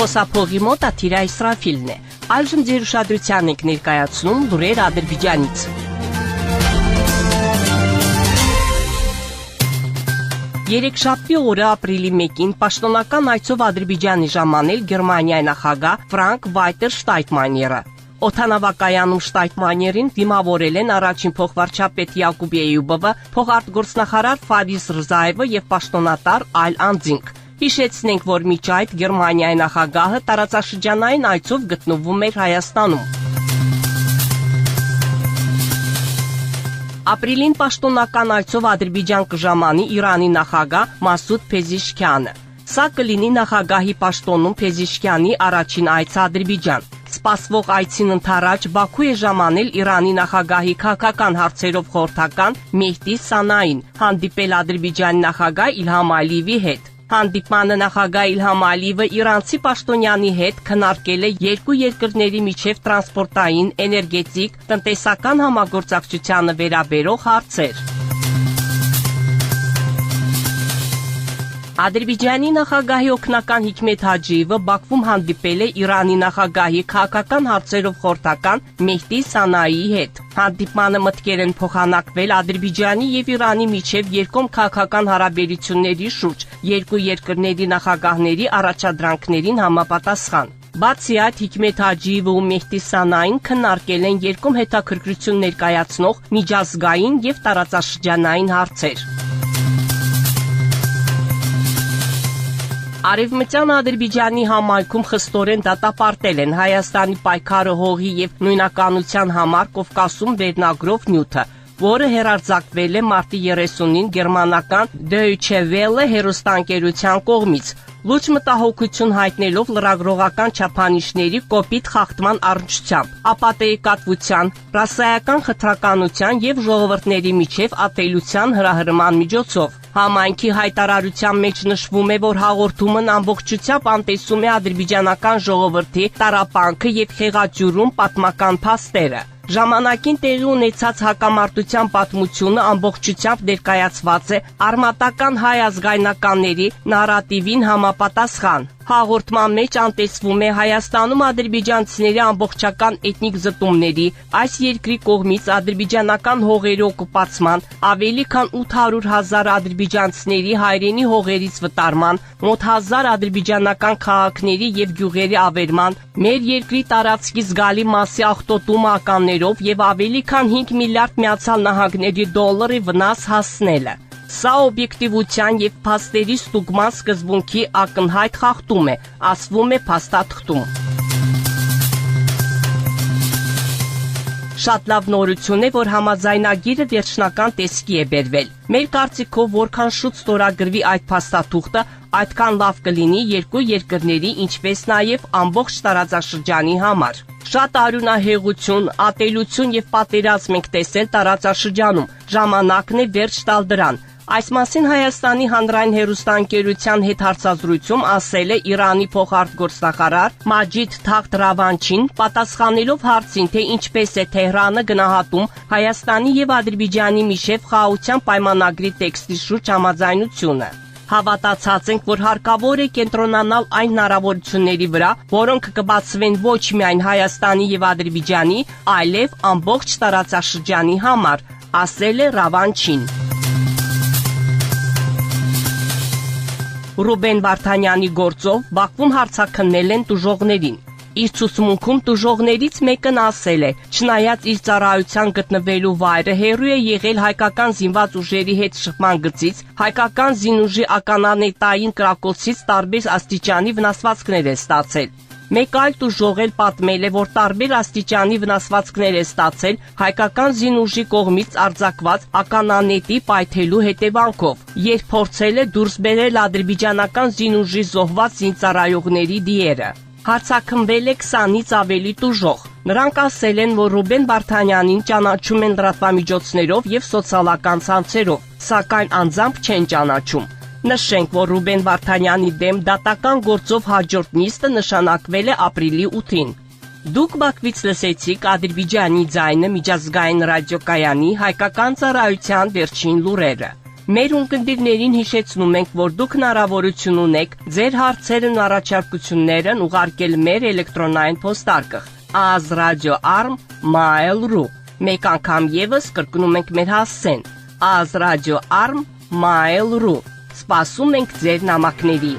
Խոսափողի մոտ Աթիրա Իսրաֆիլն է։ Այժմ ձեր ուշադրության ենք ներկայացնում լուրեր Ադրբեջանից։ Երեքշաբթի օրը ապրիլի 1-ին պաշտոնական այցով Ադրբեջանի ժամանել Գերմանիայի նախագահ Ֆրանկկ-Վալտեր Շտայնմայերը։ Օդանավակայանում Շտայնմայերին դիմավորել են առաջին փոխվարչապետ Յակուբ Էյուբովը, փոխարտգործնախարար Ֆարիզ Ռզայևը եւ պաշտոնատար այլ անձինք։ Հիշեցնենք, որ միջ այդ Գերմանիայի նախագահը տարածաշրջանային այցով գտնվում էր Հայաստանում։ Ապրիլին պաշտոնական այցով Ադրբեջան կժամանի Իրանի նախագահ Մասուդ Փեզիշքյանը։ Սա կլինի նախագահի պաշտոնում Փեզիշքյանի առաջին այցը Ադրբեջան։ Սպասվող այցին ընդառաջ Բաքու է ժամանել Իրանի նախագահի քաղաքական հարցերով խորհրդական Մեհդի Սանային, հանդիպել Ադրբեջանի նախագահ Իլհամ Ալիևի հետ։ Հանդիպմանը նախագահ Իլհամ Ալիևը իրանցի պաշտոնյանի հետ քննարկել է երկու երկրների միջև տրանսպորտային, էներգետիկ, տնտեսական համագործակցությանը վերաբերող հարցեր։ Ադրբեջանի նախագահի օգնական Հիկմեթ Հաջիևը Բաքվում հանդիպել է Իրանի նախագահի քաղաքական հարցերով խորհրդական Մեհդի Սանայիի հետ։ Հանդիպմանը մտքեր են փոխանակվել Ադրբեջանի եւ Իրանի միջև երկկողմ քաղաքական հարաբերությունների շուրջ երկու երկրների նախագահների առաջադրանքներին համապատասխան։ Բացի այդ, Հիկմեթ Հաջիևը ու Մեհդի Սանային քննարկել են երկկողմ հետաքրքրություն ներկայացնող միջազգային եւ տարածաշրջանային հարցեր։ Արևմտյան Ադրբեջանի համայնքում խստորեն դատապարտել են Հայաստանի պայքարը հողի եւ նույնականության համար Կովկասում վերնագրով նյութը, որը հեռարձակվել է մարտի 30-ին գերմանական Deutsche Welle հեռուստաընկերության կողմից։ Լուրջ մտահոգություն հայտնելով լրագրողական չափանիշների կոպիտ խախտման առնչությամբ, ապատեիկատվության, ռասայական խտրականության եւ ժողովրդների միջև ատելության հրահրման միջոցով։ Համայնքի հայտարարության մեջ նշվում է, որ հաղորդումն ամբողջությամբ անտեսում է ադրբեջանական ժողովրդի տառապանքը եւ խեղաճուրում պատմական փաստերը։ Ժամանակին տեղի ունեցած հակամարտության պատմությունը ամբողջությամբ ներկայացված է արմատական հայ ազգայնականների նարատիվին համապատասխան։ Հաղորդման մեջ անտեսվում է Հայաստանում ադրբեջանցիների ամբողջական էթնիկ զտումների, այս երկրի կողմից ադրբեջանական հողերի օկուպացման, ավելի քան 800,000 ադրբեջանցիների հայրենի հողերից վտարման, մոտ 1000 ադրբեջանական քաղաքների եւ գյուղերի ավերման, մեր երկրի տարածքի զգալի մասի աղտոտումը ականներով եւ ավելի քան 5 միլիարդ Միացյալ Նահանգների դոլարի վնաս հասնելը։ Սա օբյեկտիվության եւ փաստերի ստուգման սկզբունքի ակնհայտ խախտում է, ասվում է փաստաթղթում։ Շատ լավ նորություն է, որ համաձայնագիրը վերջնական տեսքի է բերվել։ Մեր կարծիքով, որքան շուտ ստորագրվի այդ փաստաթուղթը, այդքան լավ կլինի երկու երկրների, ինչպես նաեւ ամբողջ տարածաշրջանի համար։ Շատ արյունահեղություն, ատելություն եւ պատերազմ ենք տեսել տարածաշրջանում։ Ժամանակն է վերջ տալ դրան։ Այս մասին Հայաստանի հանրային հեռուստաընկերության հետ հարցազրույցում ասել է Իրանի փոխարտգործնախարար Մաջիդ Թախտ Ռավանչին, պատասխանելով հարցին, թե ինչպես է Թեհրանը գնահատում Հայաստանի եւ Ադրբեջանի միջև խաղաղության պայմանագրի տեքստի շուրջ համաձայնությունը։ Հավատացած ենք, որ հարկավոր է կենտրոնանալ այն հնարավորությունների վրա, որոնք կբացվեն ոչ միայն Հայաստանի եւ Ադրբեջանի, այլև ամբողջ տարածաշրջանի համար, ասել է Ռավանչին։ Ռուբեն Վարդանյանի գործով Բաքվում հարցաքննել են տուժողներին։ Իր ցուցմունքում տուժողներից մեկն ասել է, չնայած իր ծառայության գտնվելու վայրը հեռու է եղել հայկական զինված ուժերի հետ շփման գծից, հայկական զինուժի ականանետային կրակոցից տարբեր աստիճանի վնասվածքներ է ստացել։ Մեկ այլ տուժող էլ պատմել է, որ տարբեր աստիճանի վնասվածքներ է ստացել հայկական զինուժի կողմից արձակված ականանետի պայթելու հետևանքով, երբ փորձել է դուրս բերել ադրբեջանական զինուժի զոհված զինծառայողների դիերը։ Հարցաքնվել է 20-ից ավելի տուժող։ Նրանք ասել են, որ Ռուբեն Վարդանյանին ճանաչում են լրատվամիջոցներով եւ սոցիալական ցանցերով, սակայն անձամբ չեն ճանաչում։ Նշենք, որ Ռուբեն Վարդանյանի դեմ դատական գործով հաջորդ նիստը նշանակվել է ապրիլի 8-ին։ Դուք Բաքվից լսեցիք Ադրբեջանի ձայնը միջազգային ռադիոկայանի հայկական ծառայության վերջին լուրերը։ Մեր ունկնդիրներին հիշեցնում ենք, որ դուք հնարավորություն ունեք ձեր հարցերն ու առաջարկություններն ուղարկել մեր էլեկտրոնային փոստարկղ azradio@arm.mail.ru Մեկ անգամ եւս կրկնում ենք մեր հասցեն azradio@arm.mail.ru Սպասում ենք ձեր նամակների։